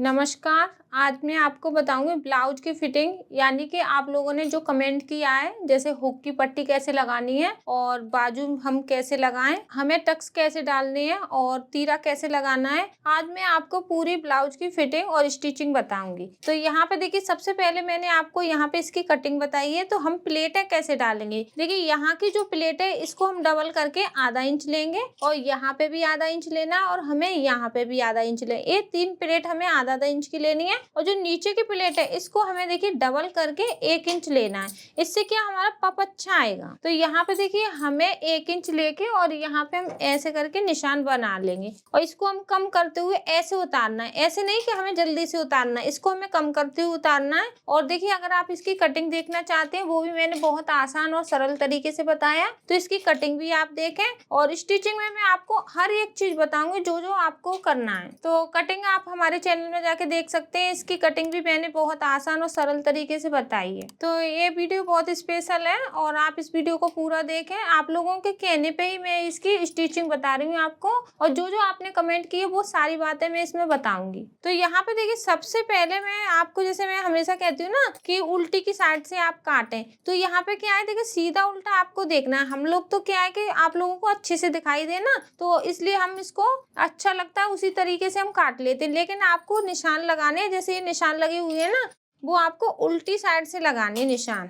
नमस्कार, आज मैं आपको बताऊँगी ब्लाउज की फिटिंग यानी कि आप लोगों ने जो कमेंट किया है जैसे हुक की पट्टी कैसे लगानी है और बाजू हम कैसे लगाएं, हमें टक्स कैसे डालनी है और तीरा कैसे लगाना है। आज मैं आपको पूरी ब्लाउज की फिटिंग और स्टिचिंग बताऊंगी। तो यहाँ पे देखिए सबसे पहले मैंने आपको यहाँ पे इसकी कटिंग बताई है। तो हम प्लेटें कैसे डालेंगे, देखिए यहाँ की जो प्लेट है इसको हम डबल करके आधा इंच लेंगे और यहाँ पे भी आधा इंच लेना है और हमें यहाँ पे भी आधा इंच लेना। ये 3 प्लेट हमें आधा आधा इंच की लेनी है और जो नीचे की प्लेट है इसको हमें देखिए डबल करके 1 इंच लेना है। इससे क्या हमारा पप अच्छा आएगा। तो यहाँ पे देखिए हमें 1 इंच लेके और यहाँ पे हम ऐसे करके निशान बना लेंगे और इसको हम कम करते हुए ऐसे उतारना है। ऐसे नहीं कि हमें जल्दी से उतारना है, इसको हमें कम करते हुए उतारना है। और देखिए अगर आप इसकी कटिंग देखना चाहते हैं वो भी मैंने बहुत आसान और सरल तरीके से बताया, तो इसकी कटिंग भी आप देखें और स्टिचिंग में मैं आपको हर एक चीज बताऊंगी जो जो आपको करना है। तो कटिंग आप हमारे चैनल में जाके देख सकते हैं। इसकी कटिंग भी मैंने बहुत आसान और सरल तरीके से बताई है। तो ये वीडियो बहुत स्पेशल है और आप इस वीडियो को पूरा देखें। आप लोगों के कहने पे ही मैं इसकी स्टिचिंग बता रही हूँ आपको, और जो जो आपने कमेंट किए वो सारी बातें मैं इसमें बताऊंगी। तो यहाँ पे देखिए सबसे पहले मैं आपको, जैसे मैं हमेशा कहती हूँ ना कि उल्टी की साइड से आप काटें, तो यहाँ पे क्या है देखिए सीधा उल्टा आपको देखना है। हम लोग तो क्या है कि आप लोगों को अच्छे से दिखाई दे ना, तो इसलिए हम इसको अच्छा लगता है उसी तरीके से हम काट लेते हैं। लेकिन आपको निशान लगाने, जैसे ये निशान लगे हुए हैं ना, वो आपको उल्टी साइड से लगाने निशान।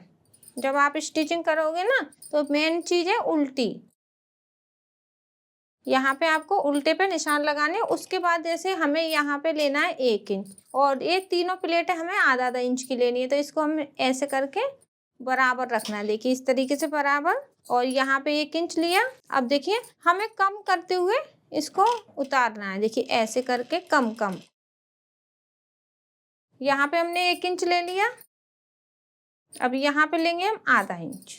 जब आप स्टिचिंग करोगे ना तो मेन चीज है उल्टी। यहाँ पे आपको उल्टे पे निशान लगाने। उसके बाद जैसे हमें यहाँ पे लेना है 1 इंच और ये तीनों प्लेटें हमें आधा आधा इंच की लेनी है। तो इसको हम ऐसे करके बराबर रखना है, देखिए इस तरीके से बराबर। और यहाँ पे 1 इंच लिया। अब देखिए हमें कम करते हुए इसको उतारना है, देखिए ऐसे करके कम कम। यहाँ पे हमने 1 इंच ले लिया। अब यहाँ पे लेंगे हम आधा इंच।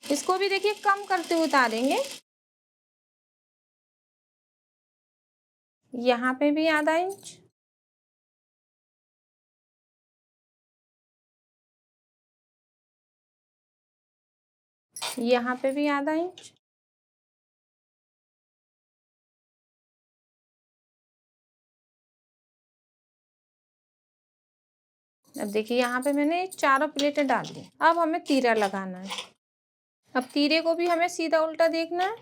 इसको भी देखिए कम करते हुए उतारेंगे। यहाँ पे भी आधा इंच। यहाँ पे भी आधा इंच। अब देखिए यहाँ पे मैंने चारों प्लेटें डाल दी। अब हमें तीरा लगाना है। अब तीरे को भी हमें सीधा उल्टा देखना है।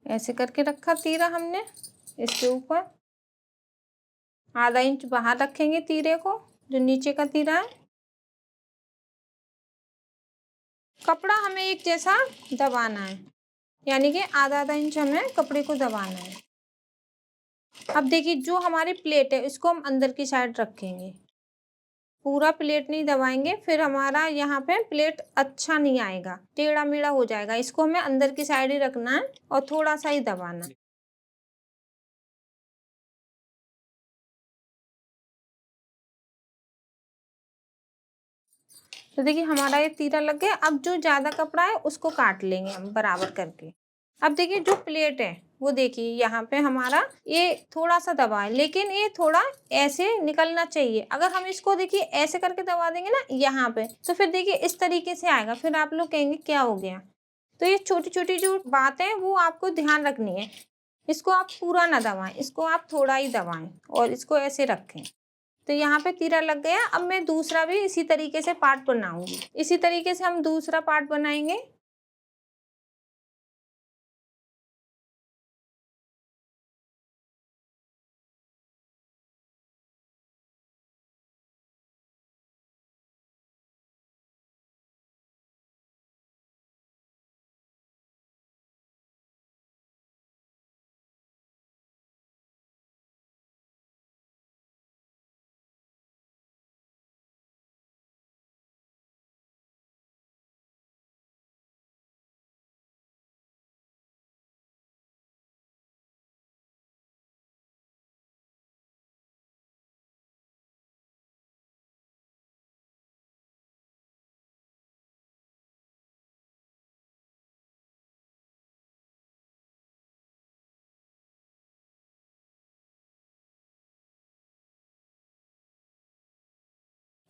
ऐसे करके रखा तीरा हमने इसके ऊपर। आधा इंच बाहर रखेंगे तीरे को, जो नीचे का तीरा है। कपड़ा हमें एक जैसा दबाना है, यानी कि आधा आधा इंच हमें कपड़े को दबाना है। अब देखिए जो हमारी प्लेट है इसको हम अंदर की साइड रखेंगे, पूरा प्लेट नहीं दबाएंगे, फिर हमारा यहाँ पे प्लेट अच्छा नहीं आएगा, टेढ़ा मेढ़ा हो जाएगा। इसको हमें अंदर की साइड ही रखना है और थोड़ा सा ही दबाना है। तो देखिए हमारा ये तीरा लग गया। अब जो ज्यादा कपड़ा है उसको काट लेंगे हम बराबर करके। अब देखिए जो प्लेट है वो देखिए यहाँ पे हमारा ये थोड़ा सा दबा है, लेकिन ये थोड़ा ऐसे निकलना चाहिए। अगर हम इसको देखिए ऐसे करके दबा देंगे ना यहाँ पे, तो फिर देखिए इस तरीके से आएगा। फिर आप लोग कहेंगे क्या हो गया। तो ये छोटी छोटी जो बातें हैं वो आपको ध्यान रखनी है। इसको आप पूरा ना दबाएं, इसको आप थोड़ा ही दबाएं और इसको ऐसे रखें। तो यहाँ पे तीरा लग गया। अब मैं दूसरा भी इसी तरीके से पार्ट बनाऊंगी। इसी तरीके से हम दूसरा पार्ट बनाएंगे।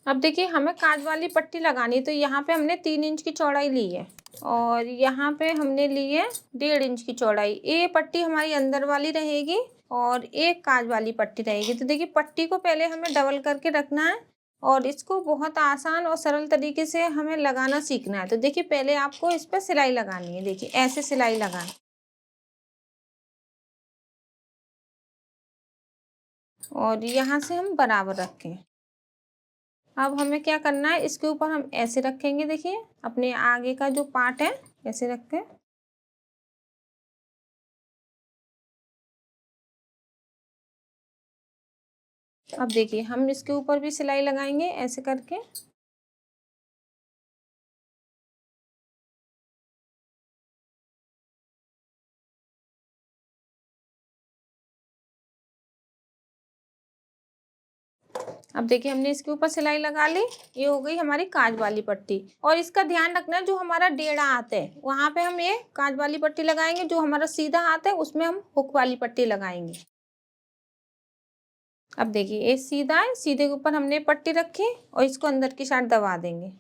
अब देखिए हमें काज वाली पट्टी लगानी है, तो यहाँ पे हमने 3 इंच की चौड़ाई ली है और यहाँ पे हमने ली है 1.5 इंच की चौड़ाई। ये पट्टी हमारी अंदर वाली रहेगी और एक काज वाली पट्टी रहेगी। तो देखिए पट्टी को पहले हमें डबल करके रखना है और इसको बहुत आसान और सरल तरीके से हमें लगाना सीखना है। तो देखिए पहले आपको इस पर सिलाई लगानी है। देखिए ऐसे सिलाई लगाएं और यहाँ से हम बराबर रखें। अब हमें क्या करना है, इसके ऊपर हम ऐसे रखेंगे। देखिए अपने आगे का जो पार्ट है ऐसे रखें। अब देखिए हम इसके ऊपर भी सिलाई लगाएंगे ऐसे करके। अब देखिए हमने इसके ऊपर सिलाई लगा ली। ये हो गई हमारी काज वाली पट्टी। और इसका ध्यान रखना है, जो हमारा टेढ़ा हाथ है वहां पे हम ये काज वाली पट्टी लगाएंगे, जो हमारा सीधा हाथ है उसमें हम हुक वाली पट्टी लगाएंगे। अब देखिए ये सीधा है, सीधे के ऊपर हमने पट्टी रखी और इसको अंदर की साइड दबा देंगे।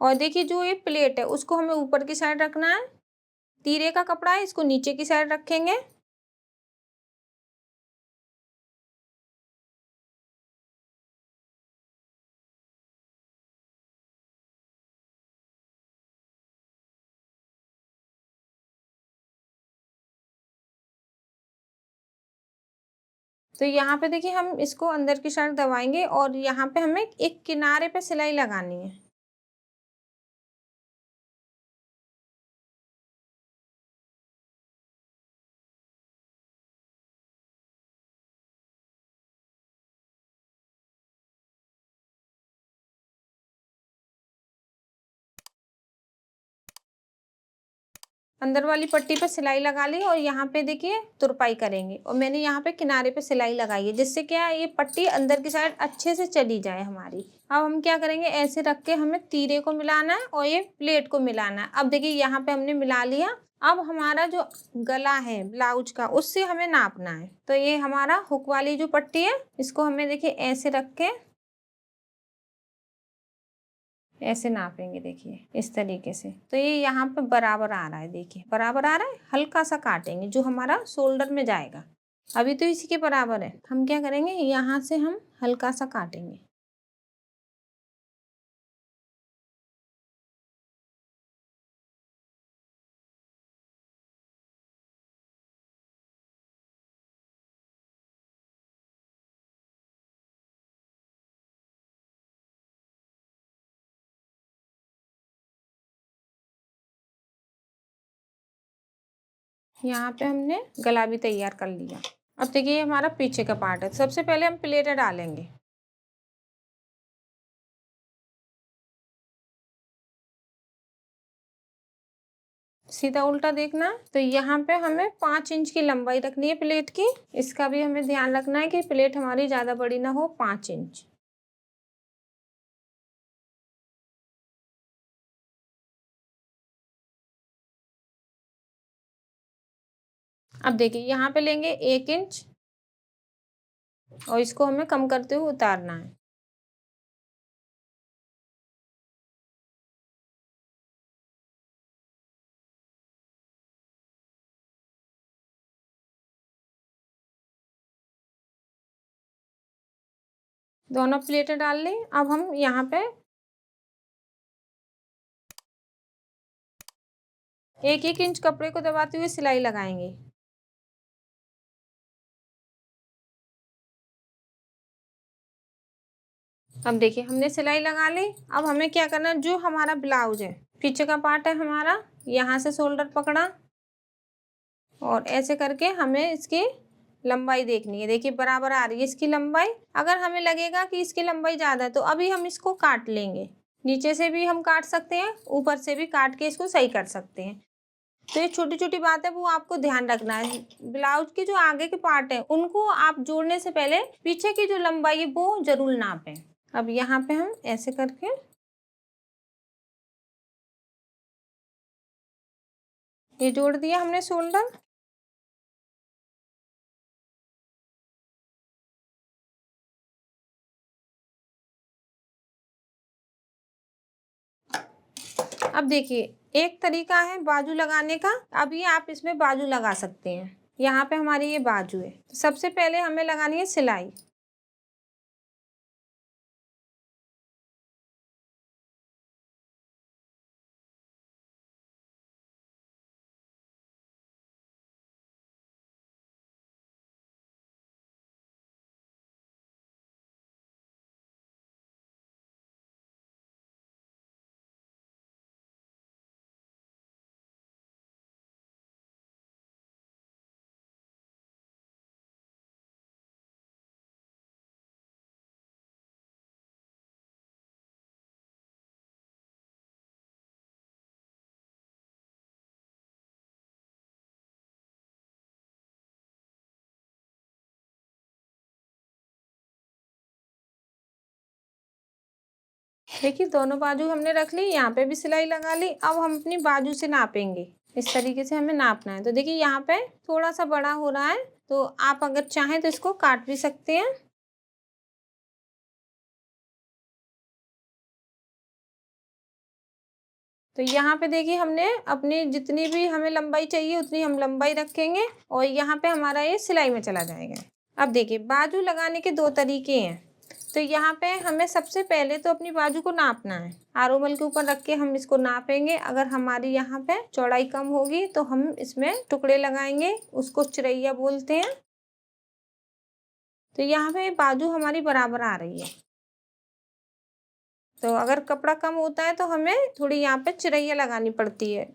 और देखिए जो ये प्लेट है उसको हमें ऊपर की साइड रखना है। तीरे का कपड़ा है, इसको नीचे की साइड रखेंगे। तो यहाँ पे देखिए हम इसको अंदर की साइड दबाएंगे और यहाँ पे हमें एक किनारे पे सिलाई लगानी है। अंदर वाली पट्टी पे सिलाई लगा ली और यहाँ पे देखिए तुरपाई करेंगे और मैंने यहाँ पे किनारे पे सिलाई लगाई है, जिससे क्या है ये पट्टी अंदर की साइड अच्छे से चली जाए हमारी। अब हम क्या करेंगे, ऐसे रख के हमें तीरे को मिलाना है और ये प्लेट को मिलाना है। अब देखिए यहाँ पे हमने मिला लिया। अब हमारा जो गला है ब्लाउज का उससे हमें नापना है। तो ये हमारा हुक वाली जो पट्टी है इसको हमें देखिए ऐसे रख के ऐसे नापेंगे। देखिए इस तरीके से। तो ये यहाँ पे बराबर आ रहा है। देखिए बराबर आ रहा है। हल्का सा काटेंगे जो हमारा शोल्डर में जाएगा। अभी तो इसी के बराबर है। हम क्या करेंगे, यहाँ से हम हल्का सा काटेंगे। यहाँ पे हमने गला भी तैयार कर लिया। अब देखिए ये हमारा पीछे का पार्ट है। सबसे पहले हम प्लेटें डालेंगे। सीधा उल्टा देखना है। तो यहाँ पे हमें 5 इंच की लंबाई रखनी है प्लेट की। इसका भी हमें ध्यान रखना है कि प्लेट हमारी ज्यादा बड़ी ना हो, 5 इंच। अब देखिए यहाँ पे लेंगे 1 इंच और इसको हमें कम करते हुए उतारना है। दोनों प्लेटें डाल ली। अब हम यहाँ पे 1-1 इंच कपड़े को दबाते हुए सिलाई लगाएंगे। अब देखिए हमने सिलाई लगा ली। अब हमें क्या करना है, जो हमारा ब्लाउज है पीछे का पार्ट है हमारा, यहाँ से शोल्डर पकड़ा और ऐसे करके हमें इसकी लंबाई देखनी है। देखिए बराबर आ रही है इसकी लंबाई। अगर हमें लगेगा कि इसकी लंबाई ज्यादा है तो अभी हम इसको काट लेंगे। नीचे से भी हम काट सकते हैं, ऊपर से भी काट के इसको सही कर सकते हैं। तो ये छोटी छोटी बात है, वो आपको ध्यान रखना है। ब्लाउज के जो आगे के पार्ट है उनको आप जोड़ने से पहले पीछे की जो लंबाई है वो जरूर नापें। अब यहाँ पे हम ऐसे करके ये जोड़ दिया हमने शोल्डर। अब देखिए, एक तरीका है बाजू लगाने का। अभी आप इसमें बाजू लगा सकते हैं। यहाँ पे हमारी ये बाजू है। सबसे पहले हमें लगानी है सिलाई। देखिए, दोनों बाजू हमने रख ली, यहाँ पे भी सिलाई लगा ली। अब हम अपनी बाजू से नापेंगे। इस तरीके से हमें नापना है। तो देखिए, यहाँ पे थोड़ा सा बड़ा हो रहा है, तो आप अगर चाहें तो इसको काट भी सकते हैं। तो यहाँ पे देखिए, हमने अपनी जितनी भी हमें लंबाई चाहिए उतनी हम लंबाई रखेंगे और यहाँ पे हमारा ये सिलाई में चला जाएगा। अब देखिए, बाजू लगाने के 2 तरीके हैं। तो यहाँ पे हमें सबसे पहले तो अपनी बाजू को नापना है। आरोमल के ऊपर रख के हम इसको नापेंगे। अगर हमारी यहाँ पे चौड़ाई कम होगी तो हम इसमें टुकड़े लगाएंगे, उसको चिरैया बोलते हैं। तो यहाँ पे बाजू हमारी बराबर आ रही है। तो अगर कपड़ा कम होता है तो हमें थोड़ी यहाँ पे चिरैया लगानी पड़ती है।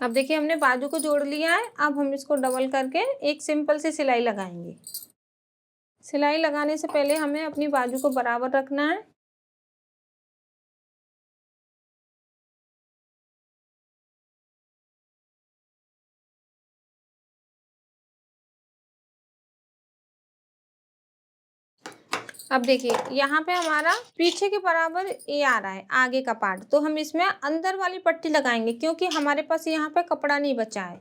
अब देखिए, हमने बाजू को जोड़ लिया है। अब हम इसको डबल करके एक सिंपल सी सिलाई लगाएंगे। सिलाई लगाने से पहले हमें अपनी बाजू को बराबर रखना है। अब देखिए, यहाँ पे हमारा पीछे के बराबर ये आ रहा है, आगे का पार्ट। तो हम इसमें अंदर वाली पट्टी लगाएंगे, क्योंकि हमारे पास यहाँ पे कपड़ा नहीं बचा है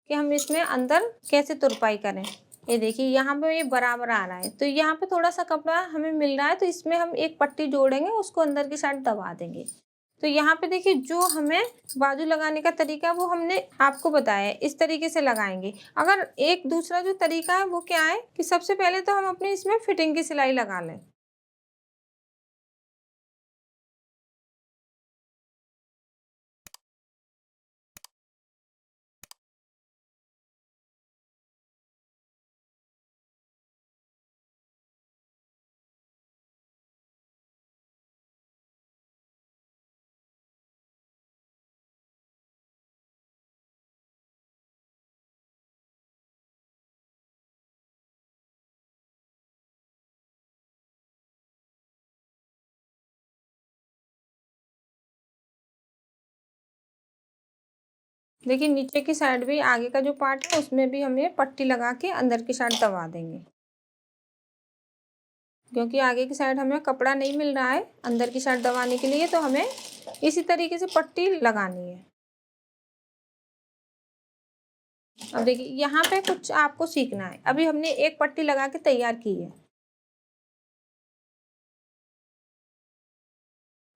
कि हम इसमें अंदर कैसे तुरपाई करें। ये देखिए, यहाँ पे ये बराबर आ रहा है। तो यहाँ पे थोड़ा सा कपड़ा हमें मिल रहा है, तो इसमें हम एक पट्टी जोड़ेंगे, उसको अंदर की साइड दबा देंगे। तो यहाँ पे देखिए, जो हमें बाजू लगाने का तरीका है वो हमने आपको बताया है। इस तरीके से लगाएंगे। अगर एक दूसरा जो तरीका है वो क्या है कि सबसे पहले तो हम अपने इसमें फिटिंग की सिलाई लगा लें। देखिए, नीचे की साइड भी आगे का जो पार्ट है उसमें भी हम ये पट्टी लगा के अंदर की साइड दबा देंगे, क्योंकि आगे की साइड हमें कपड़ा नहीं मिल रहा है अंदर की साइड दबाने के लिए। तो हमें इसी तरीके से पट्टी लगानी है। अब देखिए, यहाँ पे कुछ आपको सीखना है। अभी हमने एक पट्टी लगा के तैयार की है।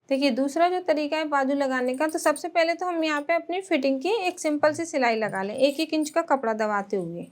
देखिए, दूसरा जो तरीका है बाजू लगाने का, तो सबसे पहले तो हम यहाँ पे अपनी फिटिंग की एक सिंपल सी सिलाई लगा लें, 1-1 इंच का कपड़ा दबाते हुए।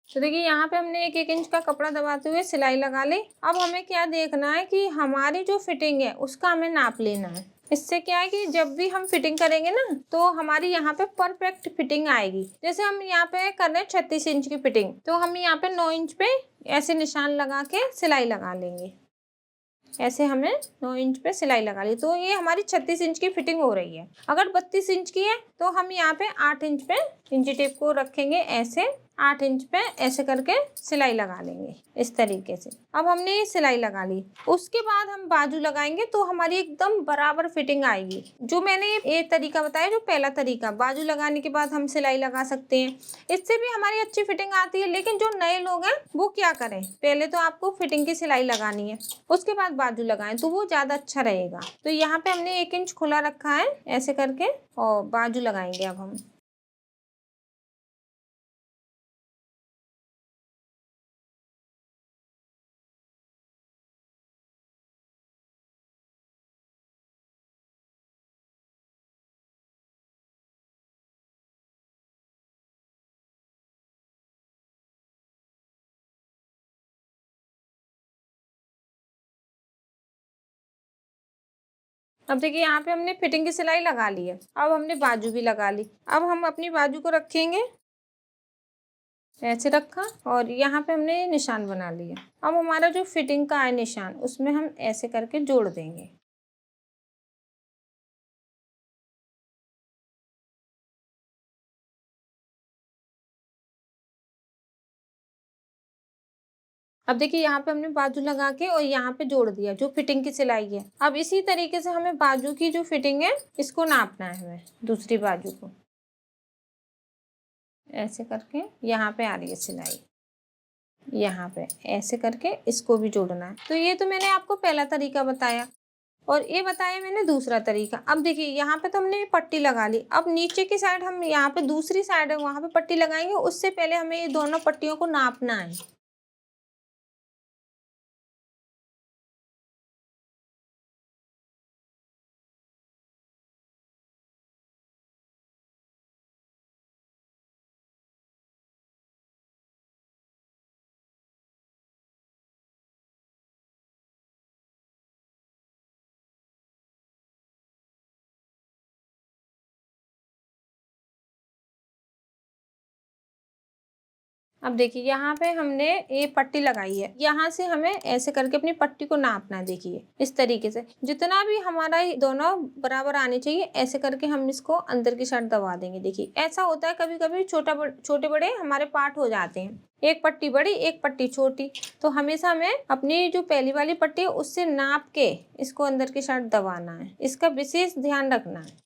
तो देखिए, यहाँ पे हमने 1-1 इंच का कपड़ा दबाते हुए सिलाई लगा ली। अब हमें क्या देखना है कि हमारी जो फिटिंग है उसका हमें नाप लेना है। इससे क्या है कि जब भी हम फिटिंग करेंगे ना, तो हमारी यहाँ पे परफेक्ट फिटिंग आएगी। जैसे हम यहाँ पे कर रहे हैं 36 इंच की फिटिंग, तो हम यहाँ पे 9 इंच पे ऐसे निशान लगा के सिलाई लगा लेंगे। ऐसे हमें 9 इंच पे सिलाई लगा ली, तो ये हमारी 36 इंच की फिटिंग हो रही है। अगर 32 इंच की है तो हम यहाँ पे 8 इंच पे इंची टेप को रखेंगे ऐसे, 8 इंच पे ऐसे करके सिलाई लगा लेंगे इस तरीके से। अब हमने ये सिलाई लगा ली, उसके बाद हम बाजू लगाएंगे तो हमारी एकदम बराबर फिटिंग आएगी। जो मैंने ये तरीका बताया, जो पहला तरीका, बाजू लगाने के बाद हम सिलाई लगा सकते हैं, इससे भी हमारी अच्छी फिटिंग आती है। लेकिन जो नए लोग हैं वो क्या करें, पहले तो आपको फिटिंग की सिलाई लगानी है, उसके बाद बाजू लगाएं तो वो ज्यादा अच्छा रहेगा। तो यहाँ पे हमने 1 इंच खुला रखा है ऐसे करके, और बाजू लगाएंगे अब हम। अब देखिए यहाँ पे हमने फिटिंग की सिलाई लगा ली है, अब हमने बाजू भी लगा ली। अब हम अपनी बाजू को रखेंगे, ऐसे रखा और यहाँ पे हमने निशान बना लिया। अब हमारा जो फिटिंग का है निशान, उसमें हम ऐसे करके जोड़ देंगे। अब देखिए यहाँ पे हमने बाजू लगा के और यहाँ पे जोड़ दिया जो फिटिंग की सिलाई है। अब इसी तरीके से हमें बाजू की जो फिटिंग है इसको नापना है, हमें दूसरी बाजू को ऐसे करके, यहाँ पे आ रही है सिलाई, यहाँ पे ऐसे करके इसको भी जोड़ना है। तो ये तो मैंने आपको पहला तरीका बताया, और ये बताया मैंने दूसरा तरीका। अब देखिए यहाँ पे तो हमने पट्टी लगा ली, अब नीचे की साइड हम यहाँ पे दूसरी साइड है वहां पे पट्टी लगाएंगे। उससे पहले हमें ये दोनों पट्टियों को नापना है। अब देखिए यहाँ पे हमने ये पट्टी लगाई है, यहाँ से हमें ऐसे करके अपनी पट्टी को नापना है। देखिए इस तरीके से जितना भी हमारा ये दोनों बराबर आने चाहिए, ऐसे करके हम इसको अंदर की साइड दबा देंगे। देखिए ऐसा होता है कभी कभी छोटे बड़े हमारे पार्ट हो जाते हैं, एक पट्टी बड़ी एक पट्टी छोटी। तो हमेशा हमें अपनी जो पहली वाली पट्टी है उससे नाप के इसको अंदर की साइड दबाना है, इसका विशेष ध्यान रखना है।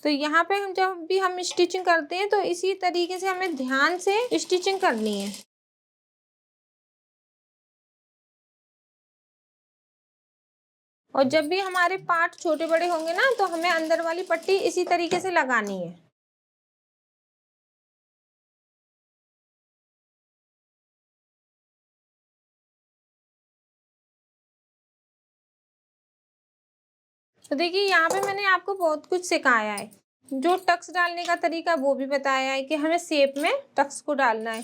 तो यहाँ पे हम जब भी हम स्टिचिंग करते हैं तो इसी तरीके से हमें ध्यान से स्टिचिंग करनी है। और जब भी हमारे पार्ट छोटे बड़े होंगे ना, तो हमें अंदर वाली पट्टी इसी तरीके से लगानी है। तो देखिए यहाँ पे मैंने आपको बहुत कुछ सिखाया है। जो टक्स डालने का तरीका वो भी बताया है कि हमें शेप में टक्स को डालना है।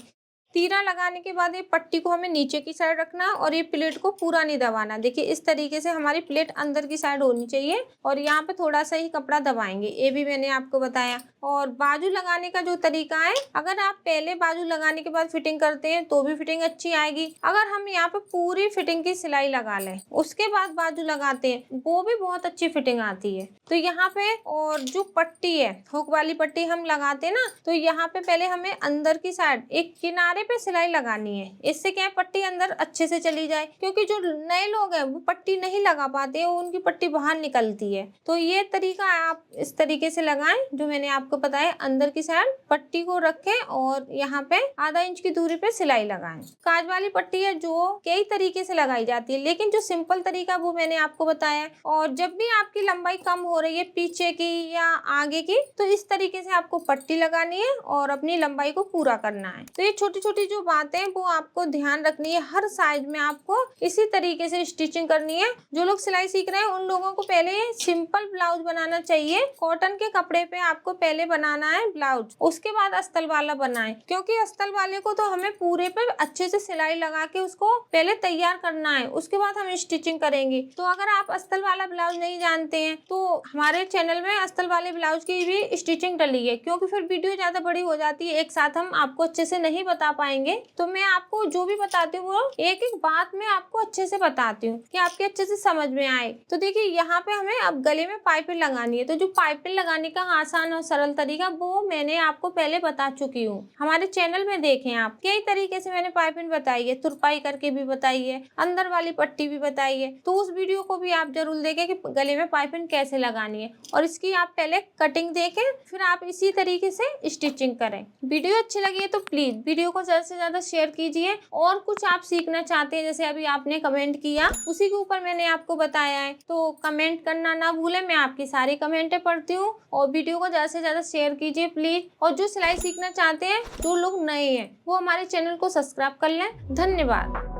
तीरा लगाने के बाद ये पट्टी को हमें नीचे की साइड रखना और ये प्लेट को पूरा नहीं दबाना। देखिए इस तरीके से हमारी प्लेट अंदर की साइड होनी चाहिए, और यहाँ पे थोड़ा सा ही कपड़ा दबाएंगे, ये भी मैंने आपको बताया। और बाजू लगाने का जो तरीका है, अगर आप पहले बाजू लगाने के बाद फिटिंग करते हैं तो भी फिटिंग अच्छी आएगी। अगर हम यहाँ पे पूरी फिटिंग की सिलाई लगा लें उसके बाद बाजू लगाते हैं, वो भी बहुत अच्छी फिटिंग आती है। तो यहाँ पे और जो पट्टी है, हुक वाली पट्टी हम लगाते हैं ना, तो यहाँ पे पहले हमें अंदर की साइड एक किनारे पे सिलाई लगानी है। इससे क्या है, पट्टी अंदर अच्छे से चली जाए, क्योंकि जो नए लोग हैं वो पट्टी नहीं लगा पाते, उनकी पट्टी बाहर निकलती है। तो ये तरीका आप इस तरीके से लगाएं जो मैंने आपको बताया। अंदर की साइड पट्टी को रखें और यहाँ पे आधा इंच की दूरी पे सिलाई लगाएं। काज वाली पट्टी है जो कई तरीके से लगाई जाती है, लेकिन जो सिंपल तरीका वो मैंने आपको बताया। और जब भी आपकी लंबाई कम हो रही है पीछे की या आगे की, तो इस तरीके से आपको पट्टी लगानी है और अपनी लंबाई को पूरा करना है। तो ये छोटी छोटी जो बातें वो आपको ध्यान रखनी है। हर साइज में आपको इसी तरीके से स्टिचिंग करनी है। जो लोग सिलाई सीख रहे हैं उन लोगों को पहले सिंपल ब्लाउज बनाना चाहिए। कॉटन के कपड़े पे आपको पहले बनाना है ब्लाउज, उसके बाद अस्तर वाला बनाएं, क्योंकि अस्तर वाले को तो हमें पूरे पे अच्छे से सिलाई लगा के उसको पहले तैयार करना है, उसके बाद हम स्टिचिंग करेंगे। तो अगर आप अस्तर वाला ब्लाउज नहीं जानते हैं तो हमारे चैनल में अस्तर वाले ब्लाउज की भी स्टिचिंग डली है, क्योंकि फिर वीडियो ज्यादा बड़ी हो जाती है, एक साथ हम आपको अच्छे से नहीं बता पाएंगे। तो मैं आपको जो भी बताती हूँ वो एक एक बात मैं आपको अच्छे से बताती हूँ कि आपके अच्छे से समझ में आए। तो देखिए यहाँ पे हमें अब गले में पाइपिंग लगानी है। तो जो पाइपिंग लगाने का आसान और सरल तरीका वो मैंने आपको पहले बता चुकी हूँ। हमारे चैनल में देखें आप, कई तरीके से मैंने पाइपिंग बताई है, तुरपाई करके भी बताई है, अंदर वाली पट्टी भी बताई है। तो उस वीडियो को भी आप जरूर देखें कि गले में पाइपिंग कैसे लगानी है, और इसकी आप पहले कटिंग देखें, फिर आप इसी तरीके से स्टिचिंग करें। वीडियो अच्छी लगी है तो प्लीज वीडियो को ज्यादा से ज्यादा शेयर कीजिए। और कुछ आप सीखना चाहते हैं, जैसे अभी आपने कमेंट किया उसी के ऊपर मैंने आपको बताया है, तो कमेंट करना ना भूलें। मैं आपकी सारी कमेंटें पढ़ती हूँ। और वीडियो को ज्यादा से ज्यादा शेयर कीजिए प्लीज। और जो सिलाई सीखना चाहते हैं, जो लोग नए हैं, वो हमारे चैनल को सब्सक्राइब कर लें। धन्यवाद।